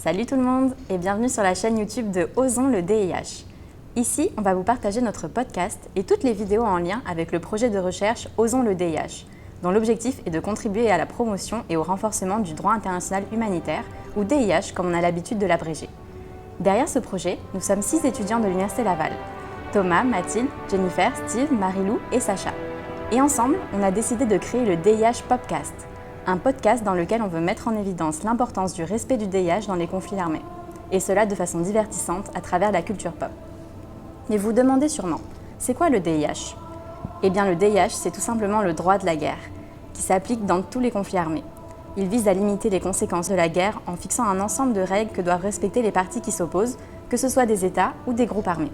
Salut tout le monde et bienvenue sur la chaîne YouTube de Osons le DIH. Ici, on va vous partager notre podcast et toutes les vidéos en lien avec le projet de recherche Osons le DIH, dont l'objectif est de contribuer à la promotion et au renforcement du droit international humanitaire, ou DIH comme on a l'habitude de l'abréger. Derrière ce projet, nous sommes 6 étudiants de l'Université Laval: Thomas, Mathilde, Jennifer, Steve, Marie-Lou et Sacha. Et ensemble, on a décidé de créer le DIH Popcast, un podcast dans lequel on veut mettre en évidence l'importance du respect du DIH dans les conflits armés, et cela de façon divertissante à travers la culture pop. Mais vous vous demandez sûrement, c'est quoi le DIH ? Eh bien le DIH, c'est tout simplement le droit de la guerre, qui s'applique dans tous les conflits armés. Il vise à limiter les conséquences de la guerre en fixant un ensemble de règles que doivent respecter les parties qui s'opposent, que ce soit des États ou des groupes armés.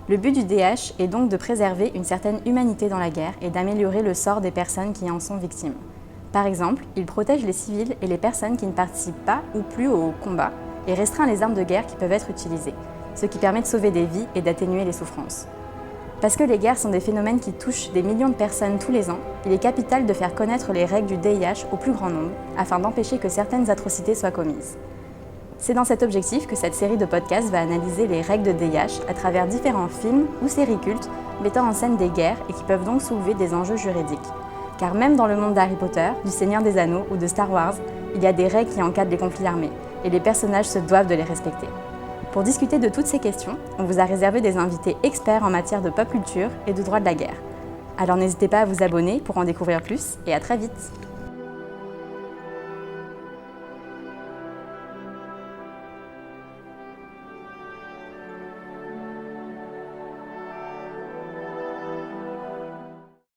Le but du DIH est donc de préserver une certaine humanité dans la guerre et d'améliorer le sort des personnes qui en sont victimes. Par exemple, il protège les civils et les personnes qui ne participent pas ou plus au combat et restreint les armes de guerre qui peuvent être utilisées, ce qui permet de sauver des vies et d'atténuer les souffrances. Parce que les guerres sont des phénomènes qui touchent des millions de personnes tous les ans, il est capital de faire connaître les règles du DIH au plus grand nombre afin d'empêcher que certaines atrocités soient commises. C'est dans cet objectif que cette série de podcasts va analyser les règles de DIH à travers différents films ou séries cultes mettant en scène des guerres et qui peuvent donc soulever des enjeux juridiques. Car même dans le monde d'Harry Potter, du Seigneur des Anneaux ou de Star Wars, il y a des règles qui encadrent les conflits armés, et les personnages se doivent de les respecter. Pour discuter de toutes ces questions, on vous a réservé des invités experts en matière de pop culture et de droit de la guerre. Alors n'hésitez pas à vous abonner pour en découvrir plus, et à très vite.